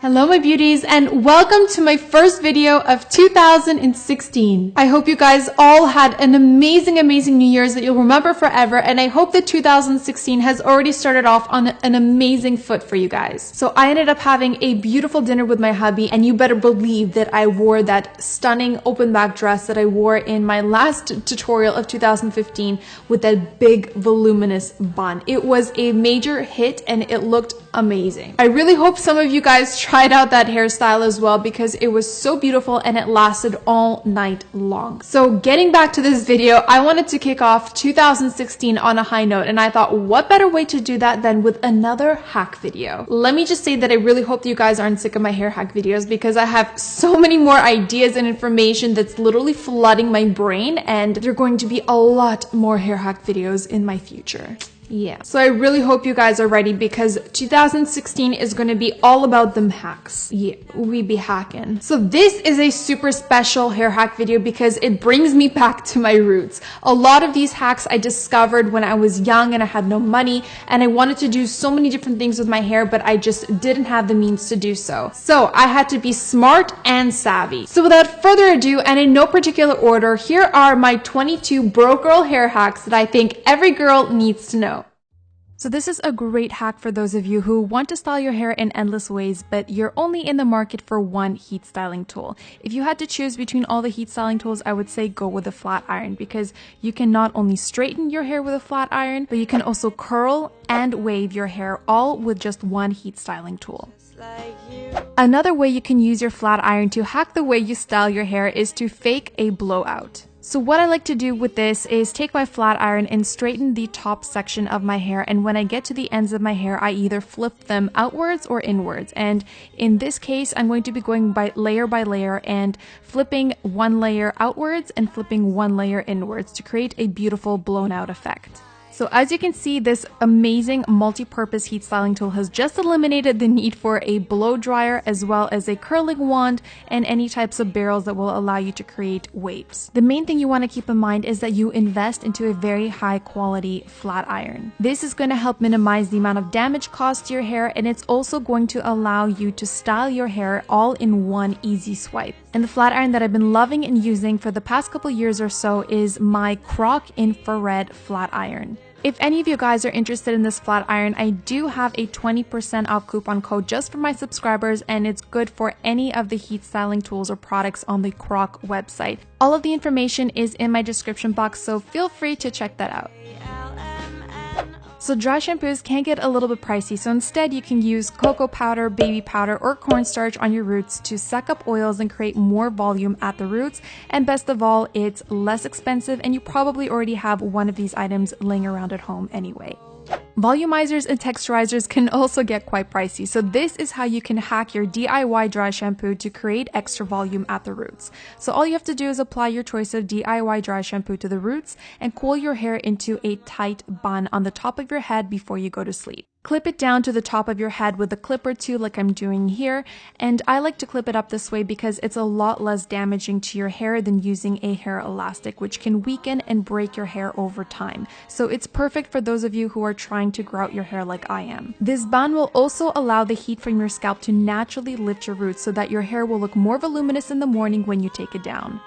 Hello my beauties and welcome to my first video of 2016. I hope you guys all had an amazing New Year's that you'll remember forever, and I hope that 2016 has already started off on an amazing foot for you guys. So I ended up having a beautiful dinner with my hubby, and you better believe that I wore that stunning open back dress that I wore in my last tutorial of 2015 with that big voluminous bun. It was a major hit and it looked amazing. I really hope some of you guys tried out that hairstyle as well because it was so beautiful and it lasted all night long. So getting back to this video, I wanted to kick off 2016 on a high note, and I thought what better way to do that than with another hack video. Let me just say that I really hope that you guys aren't sick of my hair hack videos because I have so many more ideas and information that's literally flooding my brain, and there are going to be a lot more hair hack videos in my future. Yeah, so I really hope you guys are ready because 2016 is going to be all about them hacks. Yeah, we be hacking. So this is a super special hair hack video because it brings me back to my roots. A lot of these hacks I discovered when I was young and I had no money, and I wanted to do so many different things with my hair, but I just didn't have the means to do so. So I had to be smart and savvy. So without further ado, and in no particular order, here are my 22 broke girl hair hacks that I think every girl needs to know. So this is a great hack for those of you who want to style your hair in endless ways, but you're only in the market for one heat styling tool. If you had to choose between all the heat styling tools, I would say go with a flat iron because you can not only straighten your hair with a flat iron, but you can also curl and wave your hair all with just one heat styling tool. Another way you can use your flat iron to hack the way you style your hair is to fake a blowout. So what I like to do with this is take my flat iron and straighten the top section of my hair, and when I get to the ends of my hair, I either flip them outwards or inwards. And in this case, I'm going to be going by layer and flipping one layer outwards and flipping one layer inwards to create a beautiful blown out effect. So as you can see, this amazing multi-purpose heat styling tool has just eliminated the need for a blow dryer as well as a curling wand and any types of barrels that will allow you to create waves. The main thing you want to keep in mind is that you invest into a very high quality flat iron. This is going to help minimize the amount of damage caused to your hair, and it's also going to allow you to style your hair all in one easy swipe. And the flat iron that I've been loving and using for the past couple years or so is my Croc infrared flat iron. If any of you guys are interested in this flat iron, I do have a 20% off coupon code just for my subscribers, and it's good for any of the heat styling tools or products on the Croc website. All of the information is in my description box, so feel free to check that out. So dry shampoos can get a little bit pricey, so instead you can use cocoa powder, baby powder, or cornstarch on your roots to suck up oils and create more volume at the roots. And best of all, it's less expensive, and you probably already have one of these items laying around at home anyway. Volumizers and texturizers can also get quite pricey, so this is how you can hack your DIY dry shampoo to create extra volume at the roots. So all you have to do is apply your choice of DIY dry shampoo to the roots and coil your hair into a tight bun on the top of your head before you go to sleep. Clip it down to the top of your head with a clip or two like I'm doing here, and I like to clip it up this way because it's a lot less damaging to your hair than using a hair elastic, which can weaken and break your hair over time. So it's perfect for those of you who are trying to grow out your hair like I am. This bun will also allow the heat from your scalp to naturally lift your roots so that your hair will look more voluminous in the morning when you take it down.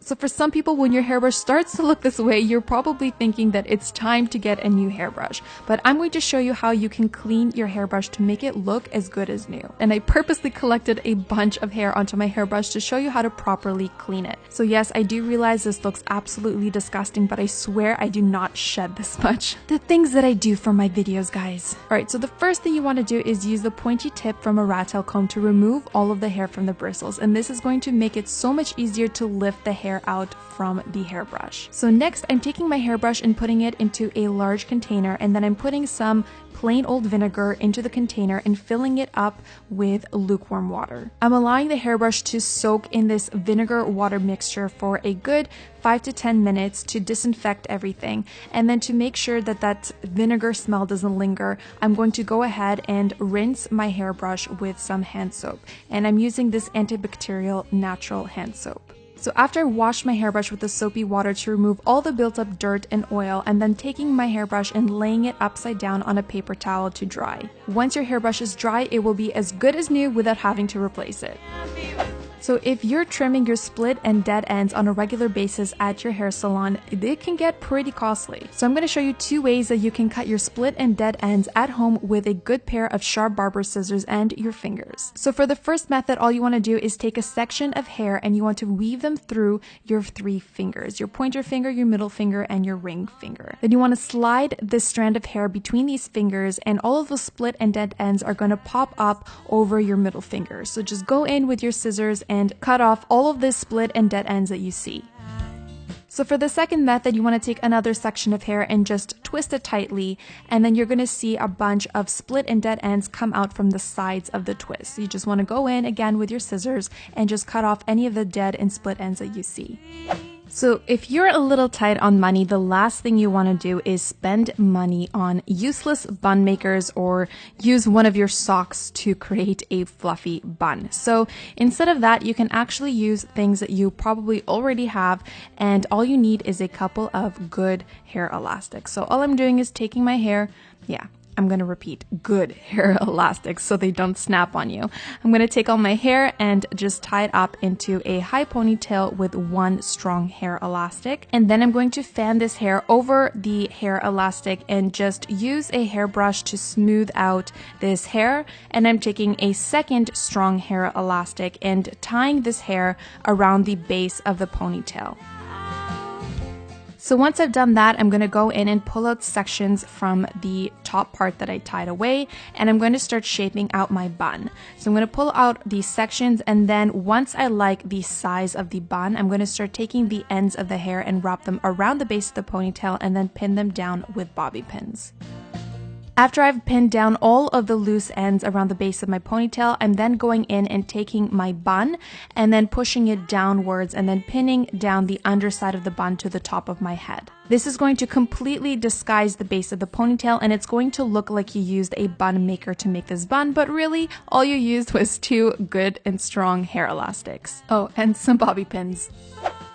So for some people, when your hairbrush starts to look this way, you're probably thinking that it's time to get a new hairbrush. But I'm going to show you how you can clean your hairbrush to make it look as good as new. And I purposely collected a bunch of hair onto my hairbrush to show you how to properly clean it. So yes, I do realize this looks absolutely disgusting, but I swear I do not shed this much. The things that I do for my videos, guys. Alright, so the first thing you want to do is use the pointy tip from a rat tail comb to remove all of the hair from the bristles. And this is going to make it so much easier to lift the hair out from the hairbrush. So next, I'm taking my hairbrush and putting it into a large container, and then I'm putting some plain old vinegar into the container and filling it up with lukewarm water. I'm allowing the hairbrush to soak in this vinegar water mixture for a good 5 to 10 minutes to disinfect everything, and then to make sure that that vinegar smell doesn't linger, I'm going to go ahead and rinse my hairbrush with some hand soap, and I'm using this antibacterial natural hand soap. So after I washed my hairbrush with the soapy water to remove all the built up dirt and oil, and then taking my hairbrush and laying it upside down on a paper towel to dry. Once your hairbrush is dry, it will be as good as new without having to replace it. So if you're trimming your split and dead ends on a regular basis at your hair salon, it can get pretty costly. So I'm going to show you 2 ways that you can cut your split and dead ends at home with a good pair of sharp barber scissors and your fingers. So for the first method, all you want to do is take a section of hair and you want to weave them through your 3 fingers, your pointer finger, your middle finger, and your ring finger. Then you want to slide this strand of hair between these fingers, and all of the split and dead ends are going to pop up over your middle finger. So just go in with your scissors and cut off all of the split and dead ends that you see. So for the second method, you want to take another section of hair and just twist it tightly, and then you're going to see a bunch of split and dead ends come out from the sides of the twist. You just want to go in again with your scissors and just cut off any of the dead and split ends that you see. So if you're a little tight on money, the last thing you want to do is spend money on useless bun makers or use one of your socks to create a fluffy bun. So instead of that, you can actually use things that you probably already have, and all you need is a couple of good hair elastics. So all I'm doing is taking my hair, I'm going to repeat, good hair elastics so they don't snap on you. I'm going to take all my hair and just tie it up into a high ponytail with one strong hair elastic. And then I'm going to fan this hair over the hair elastic and just use a hairbrush to smooth out this hair. And I'm taking a second strong hair elastic and tying this hair around the base of the ponytail. So once I've done that, I'm going to go in and pull out sections from the top part that I tied away, and I'm going to start shaping out my bun. So I'm going to pull out these sections, and then once I like the size of the bun, I'm going to start taking the ends of the hair and wrap them around the base of the ponytail and then pin them down with bobby pins. After I've pinned down all of the loose ends around the base of my ponytail, I'm then going in and taking my bun and then pushing it downwards and then pinning down the underside of the bun to the top of my head. This is going to completely disguise the base of the ponytail, and it's going to look like you used a bun maker to make this bun, but really all you used was 2 good and strong hair elastics. Oh, and some bobby pins.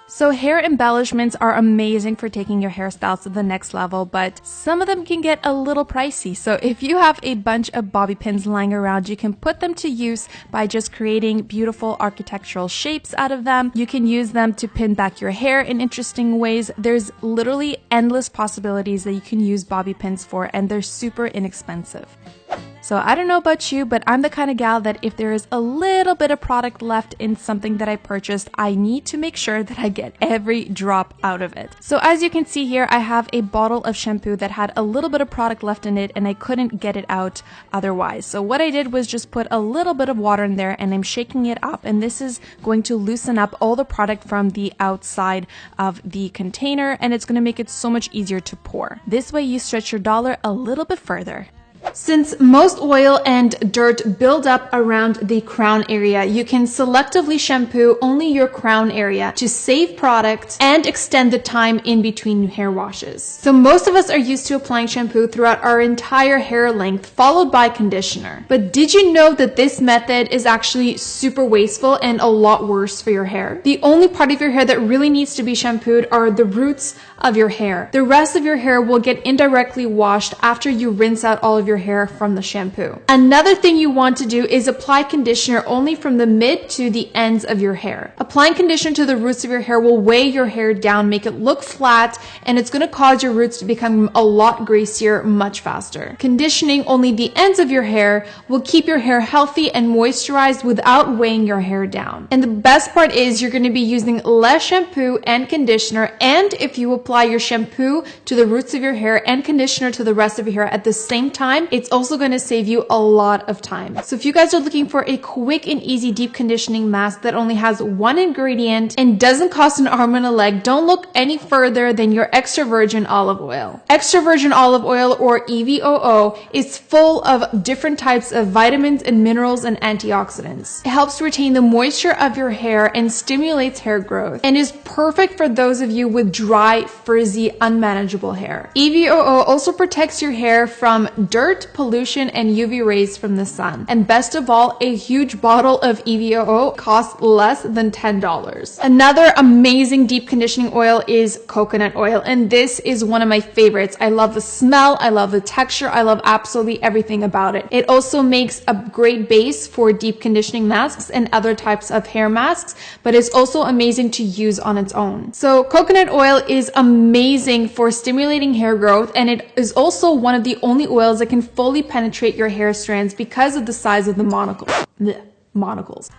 So hair embellishments are amazing for taking your hairstyles to the next level, but some of them can get a little pricey. So if you have a bunch of bobby pins lying around, you can put them to use by just creating beautiful architectural shapes out of them. You can use them to pin back your hair in interesting ways. There's literally endless possibilities that you can use bobby pins for, and they're super inexpensive. So I don't know about you, but I'm the kind of gal that if there is a little bit of product left in something that I purchased, I need to make sure that I get every drop out of it. So as you can see here, I have a bottle of shampoo that had a little bit of product left in it, and I couldn't get it out otherwise. So what I did was just put a little bit of water in there, and I'm shaking it up, and this is going to loosen up all the product from the outside of the container, and it's going to make it so much easier to pour. This way you stretch your dollar a little bit further. Since most oil and dirt build up around the crown area, you can selectively shampoo only your crown area to save product and extend the time in between hair washes. So most of us are used to applying shampoo throughout our entire hair length, followed by conditioner. But did you know that this method is actually super wasteful and a lot worse for your hair? The only part of your hair that really needs to be shampooed are the roots of your hair. The rest of your hair will get indirectly washed after you rinse out all of your hair from the shampoo. Another thing you want to do is apply conditioner only from the mid to the ends of your hair. Applying conditioner to the roots of your hair will weigh your hair down, make it look flat, and it's going to cause your roots to become a lot greasier much faster. Conditioning only the ends of your hair will keep your hair healthy and moisturized without weighing your hair down. And the best part is you're going to be using less shampoo and conditioner, and if you apply your shampoo to the roots of your hair and conditioner to the rest of your hair at the same time, it's also going to save you a lot of time. So if you guys are looking for a quick and easy deep conditioning mask that only has one ingredient and doesn't cost an arm and a leg, don't look any further than your extra virgin olive oil. Extra virgin olive oil, or EVOO, is full of different types of vitamins and minerals and antioxidants. It helps retain the moisture of your hair and stimulates hair growth, and is perfect for those of you with dry, frizzy, unmanageable hair. EVOO also protects your hair from dirt dirt, pollution, and UV rays from the sun. And best of all, a huge bottle of EVO costs less than $10. Another amazing deep conditioning oil is coconut oil, and this is one of my favorites. I love the smell, I love the texture, I love absolutely everything about it. It also makes a great base for deep conditioning masks and other types of hair masks, but it's also amazing to use on its own. So coconut oil is amazing for stimulating hair growth, and it is also one of the only oils that can fully penetrate your hair strands because of the size of the monicles.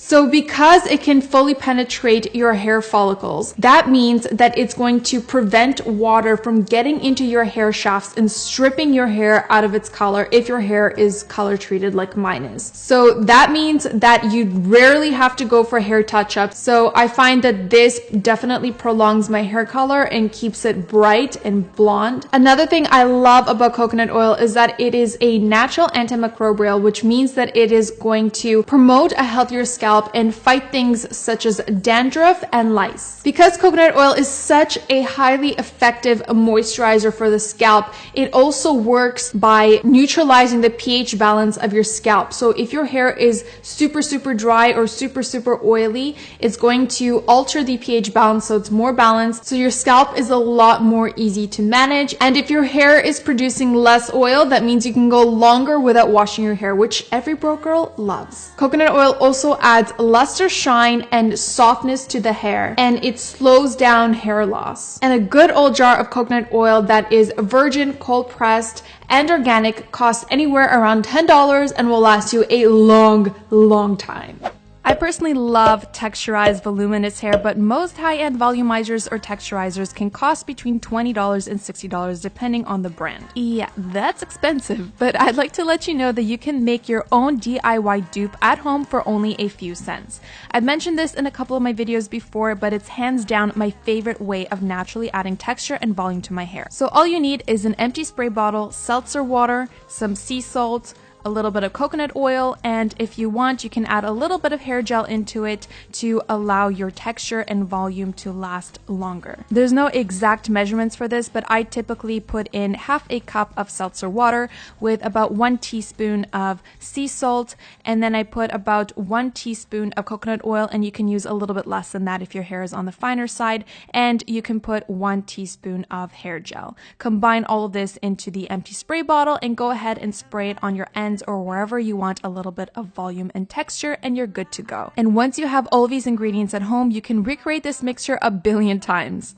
So because it can fully penetrate your hair follicles, that means that it's going to prevent water from getting into your hair shafts and stripping your hair out of its color if your hair is color treated like mine is. So that means that you rarely have to go for hair touch-ups. So I find that this definitely prolongs my hair color and keeps it bright and blonde. Another thing I love about coconut oil is that it is a natural antimicrobial, which means that it is going to promote a healthier scalp and fight things such as dandruff and lice. Because coconut oil is such a highly effective moisturizer for the scalp, it also works by neutralizing the pH balance of your scalp. So if your hair is super dry or super oily, it's going to alter the pH balance so it's more balanced, so your scalp is a lot more easy to manage. And if your hair is producing less oil, that means you can go longer without washing your hair, which every bro girl loves. Coconut oil also adds luster, shine, and softness to the hair, and it slows down hair loss. And a good old jar of coconut oil that is virgin, cold pressed, and organic costs anywhere around $10 and will last you a long time. I personally love texturized voluminous hair, but most high-end volumizers or texturizers can cost between $20 and $60 depending on the brand. Yeah, that's expensive, but I'd like to let you know that you can make your own DIY dupe at home for only a few cents. I've mentioned this in a couple of my videos before, but it's hands down my favorite way of naturally adding texture and volume to my hair. So all you need is an empty spray bottle, seltzer water, some sea salt, a little bit of coconut oil, and if you want, you can add a little bit of hair gel into it to allow your texture and volume to last longer. There's no exact measurements for this, but I typically put in half a cup of seltzer water with about 1 teaspoon of sea salt, and then I put about 1 teaspoon of coconut oil, and you can use a little bit less than that if your hair is on the finer side, and you can put 1 teaspoon of hair gel. Combine all of this into the empty spray bottle and go ahead and spray it on your ends or wherever you want a little bit of volume and texture, and you're good to go. And once you have all of these ingredients at home, you can recreate this mixture a billion times.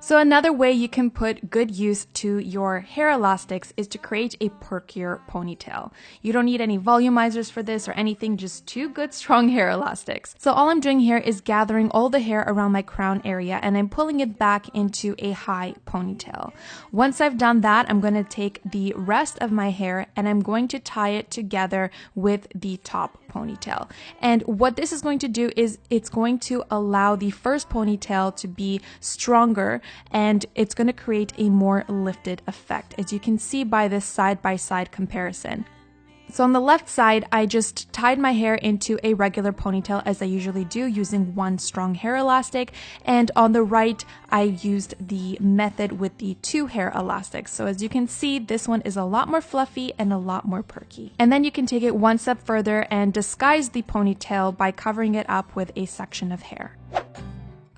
So another way you can put good use to your hair elastics is to create a perkier ponytail. You don't need any volumizers for this or anything, just 2 good strong hair elastics. So all I'm doing here is gathering all the hair around my crown area and I'm pulling it back into a high ponytail. Once I've done that, I'm going to take the rest of my hair and I'm going to tie it together with the top ponytail. And what this is going to do is it's going to allow the first ponytail to be stronger and it's going to create a more lifted effect, as you can see by this side-by-side comparison. So on the left side, I just tied my hair into a regular ponytail as I usually do, using 1 strong hair elastic. And on the right, I used the method with the 2 hair elastics. So as you can see, this one is a lot more fluffy and a lot more perky. And then you can take it 1 step further and disguise the ponytail by covering it up with a section of hair.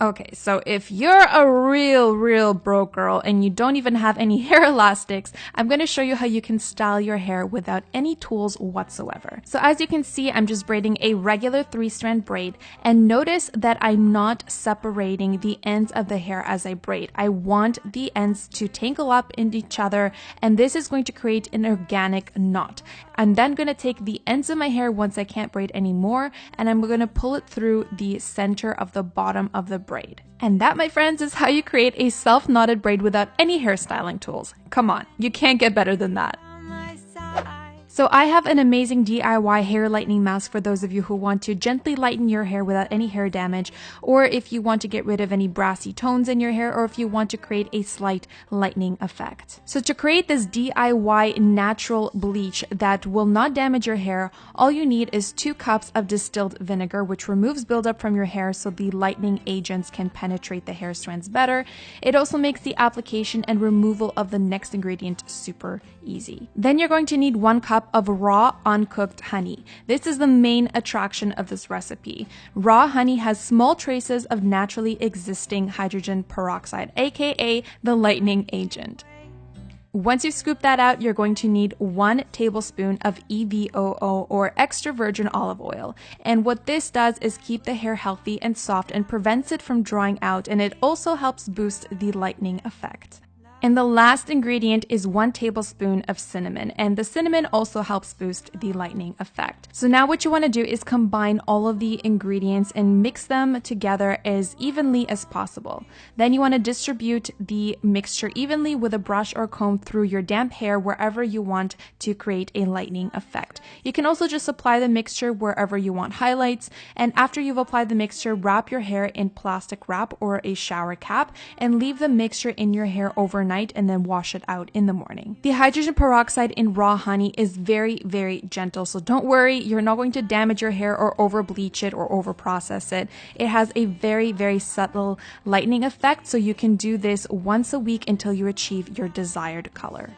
Okay, so if you're a real broke girl and you don't even have any hair elastics, I'm going to show you how you can style your hair without any tools whatsoever. So as you can see, I'm just braiding a regular 3-strand braid, and notice that I'm not separating the ends of the hair as I braid. I want the ends to tangle up in each other, and this is going to create an organic knot. I'm then going to take the ends of my hair once I can't braid anymore, and I'm going to pull it through the center of the bottom of the braid. And that, my friends, is how you create a self-knotted braid without any hairstyling tools. Come on, you can't get better than that. So I have an amazing DIY hair lightening mask for those of you who want to gently lighten your hair without any hair damage, or if you want to get rid of any brassy tones in your hair, or if you want to create a slight lightening effect. So to create this DIY natural bleach that will not damage your hair, all you need is 2 cups of distilled vinegar, which removes buildup from your hair so the lightening agents can penetrate the hair strands better. It also makes the application and removal of the next ingredient super easy. Then you're going to need 1 cup of raw uncooked honey. This is the main attraction of this recipe. Raw honey has small traces of naturally existing hydrogen peroxide, aka the lightening agent. Once you scoop that out, you're going to need 1 tablespoon of EVOO, or extra virgin olive oil. And what this does is keep the hair healthy and soft and prevents it from drying out, and it also helps boost the lightening effect. And the last ingredient is 1 tablespoon of cinnamon, and the cinnamon also helps boost the lightening effect. So now what you want to do is combine all of the ingredients and mix them together as evenly as possible. Then you want to distribute the mixture evenly with a brush or comb through your damp hair wherever you want to create a lightening effect. You can also just apply the mixture wherever you want highlights, and after you've applied the mixture, wrap your hair in plastic wrap or a shower cap and leave the mixture in your hair overnight and then wash it out in the morning. The hydrogen peroxide in raw honey is very, very gentle, so don't worry, you're not going to damage your hair or over bleach it or over process it. It has a very, very subtle lightening effect, so you can do this once a week until you achieve your desired color.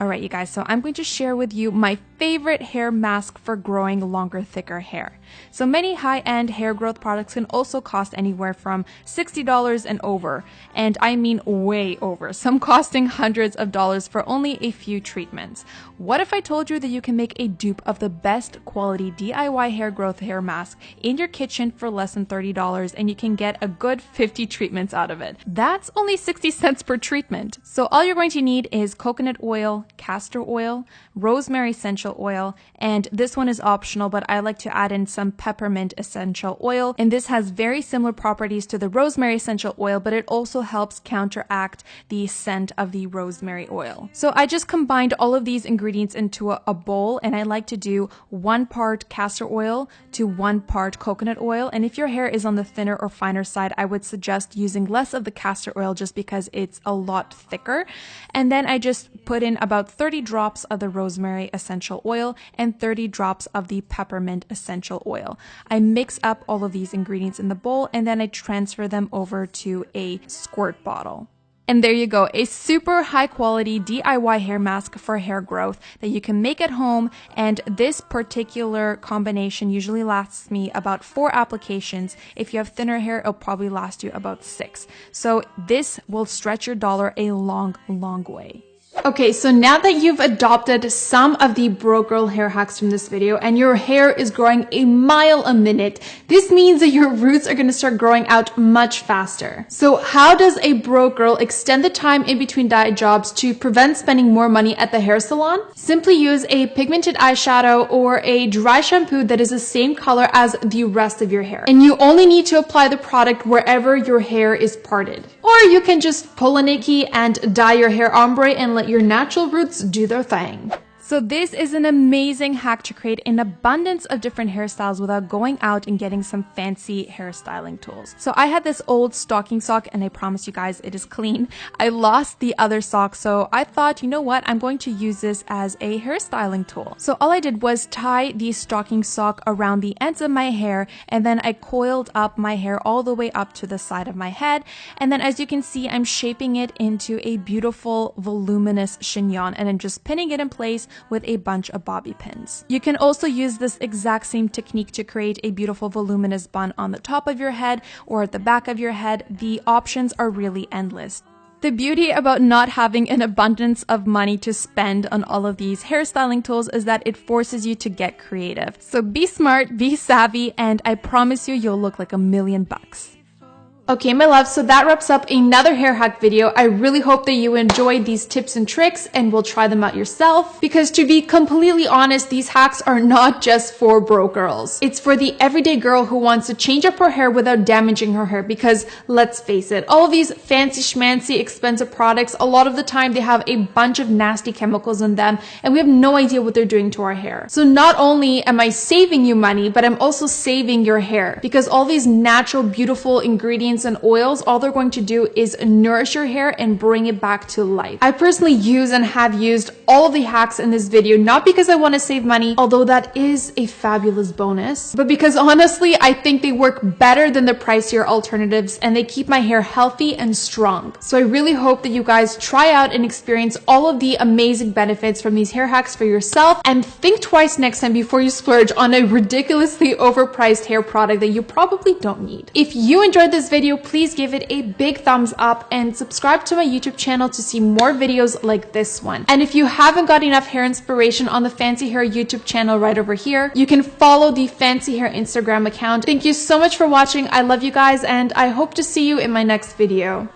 Alright you guys, so I'm going to share with you my favorite hair mask for growing longer, thicker hair. So many high-end hair growth products can also cost anywhere from $60 and over, and I mean way over, some costing hundreds of dollars for only a few treatments. What if I told you that you can make a dupe of the best quality DIY hair growth hair mask in your kitchen for less than $30 and you can get a good 50 treatments out of it? That's only 60 cents per treatment. So all you're going to need is coconut oil, castor oil, rosemary essential oil, and this one is optional, but I like to add in some peppermint essential oil, and this has very similar properties to the rosemary essential oil, but it also helps counteract the scent of the rosemary oil. So I just combined all of these ingredients into a bowl, and I like to do 1 part castor oil to 1 part coconut oil, and if your hair is on the thinner or finer side, I would suggest using less of the castor oil just because it's a lot thicker. And then I just put in about 30 drops of the rosemary essential oil and 30 drops of the peppermint essential oil. I mix up all of these ingredients in the bowl and then I transfer them over to a squirt bottle. And there you go, a super high quality DIY hair mask for hair growth that you can make at home. And this particular combination usually lasts me about 4 applications. If you have thinner hair, it'll probably last you about 6. So this will stretch your dollar a long, long way. Okay, so now that you've adopted some of the Broke Girl hair hacks from this video and your hair is growing a mile a minute, this means that your roots are going to start growing out much faster. So how does a Broke Girl extend the time in between dye jobs to prevent spending more money at the hair salon? Simply use a pigmented eyeshadow or a dry shampoo that is the same color as the rest of your hair. And you only need to apply the product wherever your hair is parted. Or you can just pull a Nikki and dye your hair ombre and let your natural roots do their thing. So this is an amazing hack to create an abundance of different hairstyles without going out and getting some fancy hairstyling tools. So I had this old stocking sock and I promise you guys it is clean. I lost the other sock, so I thought, you know what, I'm going to use this as a hairstyling tool. So all I did was tie the stocking sock around the ends of my hair, and then I coiled up my hair all the way up to the side of my head. And then as you can see, I'm shaping it into a beautiful voluminous chignon, and I'm just pinning it in place with a bunch of bobby pins. You can also use this exact same technique to create a beautiful voluminous bun on the top of your head or at the back of your head. The options are really endless. The beauty about not having an abundance of money to spend on all of these hairstyling tools is that it forces you to get creative. So be smart, be savvy, and I promise you, you'll look like $1,000,000. Okay, my love, so that wraps up another hair hack video. I really hope that you enjoyed these tips and tricks and will try them out yourself, because to be completely honest, these hacks are not just for broke girls. It's for the everyday girl who wants to change up her hair without damaging her hair, because let's face it, all of these fancy schmancy expensive products, a lot of the time they have a bunch of nasty chemicals in them and we have no idea what they're doing to our hair. So not only am I saving you money, but I'm also saving your hair, because all these natural, beautiful ingredients and oils, all they're going to do is nourish your hair and bring it back to life. I personally use and have used all of the hacks in this video, not because I want to save money, although that is a fabulous bonus, but because honestly, I think they work better than the pricier alternatives and they keep my hair healthy and strong. So I really hope that you guys try out and experience all of the amazing benefits from these hair hacks for yourself, and think twice next time before you splurge on a ridiculously overpriced hair product that you probably don't need. If you enjoyed this video, please give it a big thumbs up and subscribe to my YouTube channel to see more videos like this one. And if you haven't got enough hair inspiration on the Fancy Hair YouTube channel right over here, you can follow the Fancy Hair Instagram account. Thank you so much for watching. I love you guys and I hope to see you in my next video.